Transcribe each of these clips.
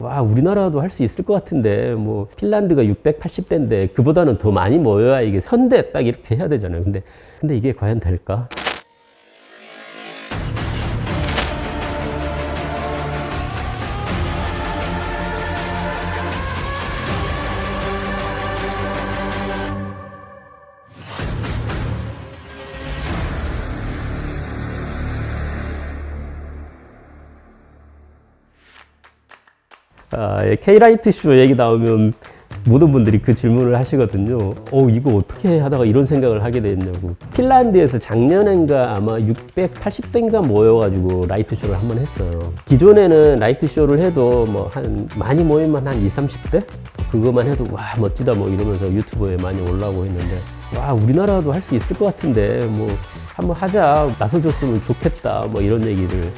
와, 우리나라도 할 수 있을 것 같은데, 뭐, 핀란드가 680대인데, 그보다는 더 많이 모여야 이게 선대 딱 이렇게 해야 되잖아요. 근데 이게 과연 될까? K라이트 쇼 얘기 나오면 모든 분들이 그 질문을 하시거든요. 이거 어떻게 하다가 이런 생각을 하게 됐냐고. 핀란드에서 작년엔가 아마 680대인가 모여가지고 라이트 쇼를 한번 했어요. 기존에는 라이트 쇼를 해도 뭐 많이 모이면 한 20, 30대? 그거만 해도 와, 멋지다 뭐 이러면서 유튜브에 많이 올라오고 했는데, 와, 우리나라도 할 수 있을 것 같은데 뭐 한번 하자, 나서줬으면 좋겠다 뭐 이런 얘기를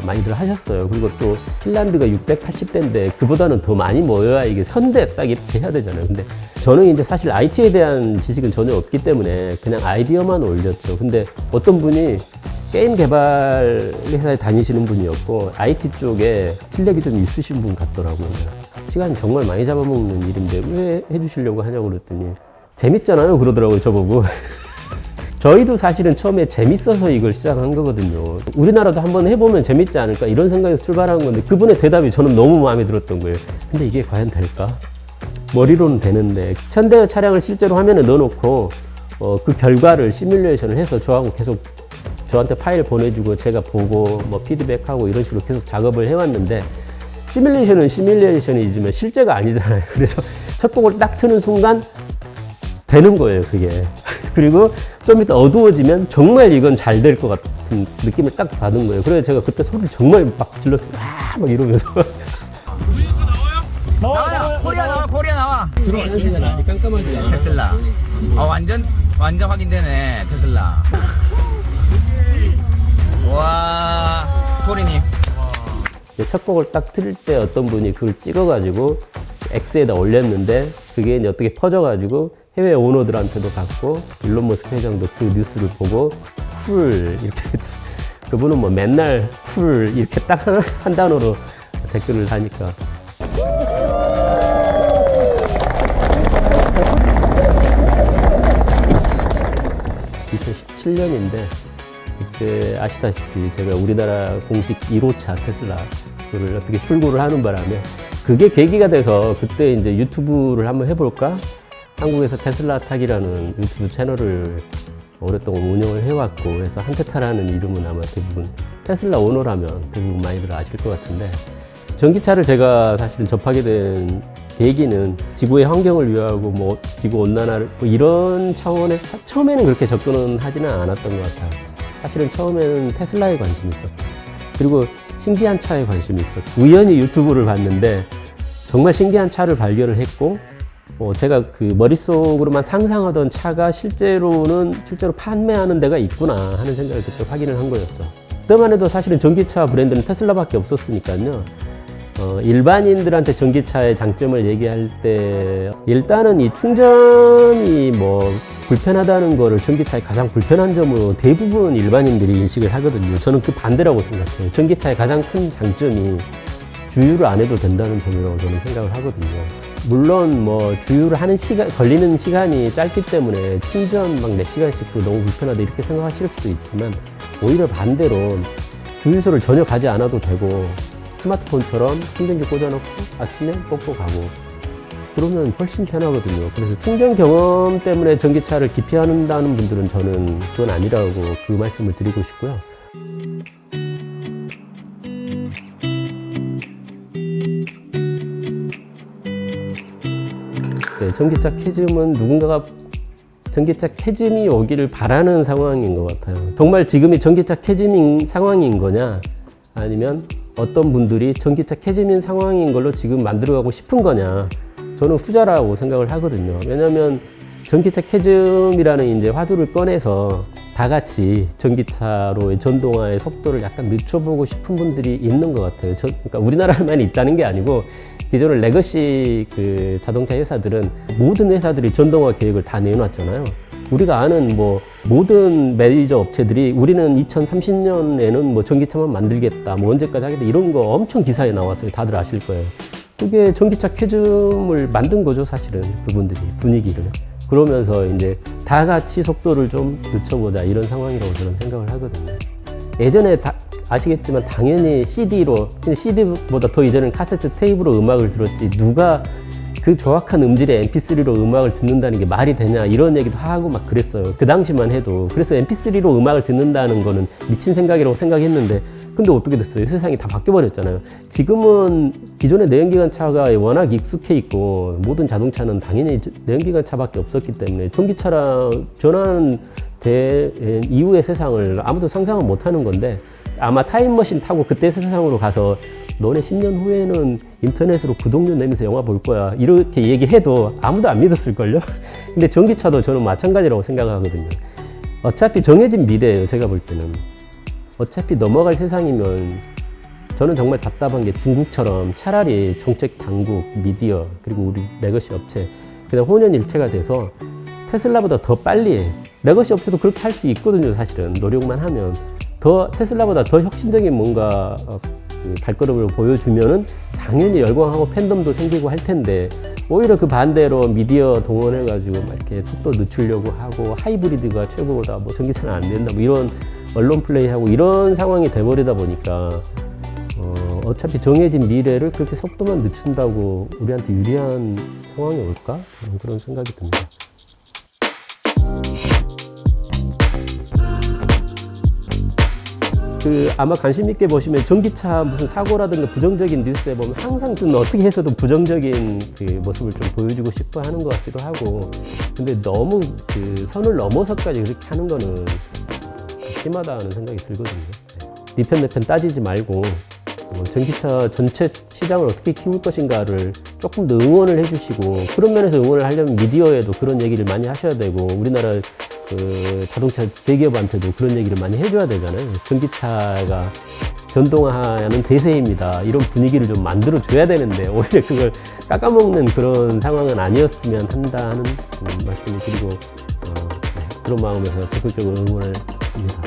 많이들 하셨어요. 그리고 또 핀란드가 680대인데 그보다는 더 많이 모여야 이게 선대 딱 이렇게 해야 되잖아요. 근데 저는 이제 사실 IT에 대한 지식은 전혀 없기 때문에 그냥 아이디어만 올렸죠. 근데 어떤 분이 게임 개발 회사에 다니시는 분이었고 IT 쪽에 실력이 좀 있으신 분 같더라고요. 시간 정말 많이 잡아먹는 일인데 왜 해주시려고 하냐고 그랬더니 재밌잖아요 그러더라고요, 저보고. 저희도 사실은 처음에 재밌어서 이걸 시작한 거거든요. 우리나라도 한번 해보면 재밌지 않을까 이런 생각에서 출발한 건데, 그분의 대답이 저는 너무 마음에 들었던 거예요. 근데 이게 과연 될까? 머리로는 되는데, 현대 차량을 실제로 화면에 넣어놓고 그 결과를 시뮬레이션을 해서 저하고 계속 저한테 파일 보내주고 제가 보고 뭐 피드백하고 이런 식으로 계속 작업을 해왔는데, 시뮬레이션은 시뮬레이션이지만 실제가 아니잖아요. 그래서 첫 곡을 딱 트는 순간 되는 거예요, 그게. 그리고 좀 이따 어두워지면 정말 이건 잘 될 것 같은 느낌을 딱 받은 거예요. 그래서 제가 그때 소리를 정말 막 질렀어요. 막 이러면서. 나와요. 코리아 나와. 들어왔잖아. 아직 깜깜하지 않아. 테슬라. 완전 확인되네, 테슬라. 와, 스토리님. 첫 곡을 딱 틀 때 어떤 분이 그걸 찍어가지고 X에다 올렸는데, 그게 이제 어떻게 퍼져가지고 해외 오너들한테도 갔고, 일론 머스크 회장도 그 뉴스를 보고 쿨 이렇게 그분은 뭐 맨날 쿨 이렇게 딱 한 단어로 댓글을 다니까. 2017년인데 그때 아시다시피 제가 우리나라 공식 1호차 테슬라를 어떻게 출고를 하는 바람에, 그게 계기가 돼서 그때 이제 유튜브를 한번 해볼까? 한국에서 테슬라 타기라는 유튜브 채널을 오랫동안 운영을 해왔고, 그래서 한테타라는 이름은 아마 대부분 테슬라 오너라면 대부분 많이들 아실 것 같은데, 전기차를 제가 사실은 접하게 된 계기는 지구의 환경을 위하고 뭐 지구 온난화를 뭐 이런 차원에서 처음에는 그렇게 접근은 하지는 않았던 것 같아요. 사실은 처음에는 테슬라에 관심이 있었고, 그리고 신기한 차에 관심이 있었고, 우연히 유튜브를 봤는데 정말 신기한 차를 발견을 했고, 제가 그 머릿속으로만 상상하던 차가 실제로 판매하는 데가 있구나 하는 생각을 그때 확인을 한 거였죠. 그때만 해도 사실은 전기차 브랜드는 테슬라밖에 없었으니까요. 일반인들한테 전기차의 장점을 얘기할 때 일단은 이 충전이 뭐 불편하다는 거를 전기차의 가장 불편한 점으로 대부분 일반인들이 인식을 하거든요. 저는 그 반대라고 생각해요. 전기차의 가장 큰 장점이 주유를 안 해도 된다는 점이라고 저는 생각을 하거든요. 물론 뭐 주유를 하는 걸리는 시간이 짧기 때문에 충전 막 4시간씩 너무 불편하다 이렇게 생각하실 수도 있지만, 오히려 반대로 주유소를 전혀 가지 않아도 되고 스마트폰처럼 충전기 꽂아놓고 아침에 꽂고 가고 그러면 훨씬 편하거든요. 그래서 충전 경험 때문에 전기차를 기피한다는 분들은 저는 그건 아니라고 그 말씀을 드리고 싶고요. 네, 전기차 캐즘은 누군가가 전기차 캐즘이 오기를 바라는 상황인 것 같아요. 정말 지금이 전기차 캐즘인 상황인 거냐, 아니면 어떤 분들이 전기차 캐즘인 상황인 걸로 지금 만들어가고 싶은 거냐, 저는 후자라고 생각을 하거든요. 왜냐하면 전기차 캐즘이라는 이제 화두를 꺼내서 다 같이 전기차로의 전동화의 속도를 약간 늦춰보고 싶은 분들이 있는 것 같아요. 그러니까 우리나라만 있다는 게 아니고, 기존의 레거시 그 자동차 회사들은 모든 회사들이 전동화 계획을 다 내놨잖아요. 우리가 아는 뭐 모든 메이저 업체들이 우리는 2030년에는 뭐 전기차만 만들겠다, 뭐 언제까지 하겠다 이런 거 엄청 기사에 나왔어요. 다들 아실 거예요. 그게 전기차 퀴즘을 만든 거죠, 사실은 그분들이 분위기를. 그러면서 이제 다 같이 속도를 좀 늦춰보자 이런 상황이라고 저는 생각을 하거든요. 예전에 아시겠지만 당연히 CD로, 근데 CD보다 더 이전에는 카세트 테이프로 음악을 들었지 누가 그 조악한 음질의 MP3로 음악을 듣는다는 게 말이 되냐 이런 얘기도 하고 막 그랬어요. 그 당시만 해도. 그래서 MP3로 음악을 듣는다는 거는 미친 생각이라고 생각했는데 근데 어떻게 됐어요? 세상이 다 바뀌어버렸잖아요. 지금은 기존의 내연기관 차가 워낙 익숙해 있고 모든 자동차는 당연히 내연기관 차밖에 없었기 때문에 전기차랑 전환 이후의 세상을 아무도 상상은 못하는 건데 아마 타임머신 타고 그때 세상으로 가서 너네 10년 후에는 인터넷으로 구독료 내면서 영화 볼 거야 이렇게 얘기해도 아무도 안 믿었을걸요? 근데 전기차도 저는 마찬가지라고 생각하거든요. 어차피 정해진 미래예요. 제가 볼 때는 어차피 넘어갈 세상이면 저는 정말 답답한 게 중국처럼 차라리 정책 당국, 미디어 그리고 우리 레거시 업체 그냥 혼연일체가 돼서 테슬라보다 더 빨리 레거시 업체도 그렇게 할 수 있거든요. 사실은 노력만 하면 더 테슬라보다 더 혁신적인 뭔가 발걸음을 보여주면은 당연히 열광하고 팬덤도 생기고 할 텐데 오히려 그 반대로 미디어 동원해가지고 막 이렇게 속도 늦추려고 하고 하이브리드가 최고다 뭐 전기차는 안 된다 뭐 이런 언론 플레이하고 이런 상황이 돼버리다 보니까 어차피 정해진 미래를 그렇게 속도만 늦춘다고 우리한테 유리한 상황이 올까? 그런 생각이 듭니다. 아마 관심 있게 보시면 전기차 무슨 사고라든가 부정적인 뉴스에 보면 항상 좀 어떻게 해서도 부정적인 그 모습을 좀 보여주고 싶어 하는 것 같기도 하고 근데 너무 그 선을 넘어서까지 그렇게 하는 거는 심하다는 생각이 들거든요. 네 편 내 편 따지지 말고 전기차 전체 시장을 어떻게 키울 것인가를 조금 더 응원을 해주시고 그런 면에서 응원을 하려면 미디어에도 그런 얘기를 많이 하셔야 되고 우리나라 그 자동차 대기업한테도 그런 얘기를 많이 해줘야 되잖아요. 전기차가 전동화하는 대세입니다. 이런 분위기를 좀 만들어 줘야 되는데 오히려 그걸 깎아먹는 그런 상황은 아니었으면 한다 하는 말씀을 드리고 그런 마음에서 적극적으로 응원을 합니다.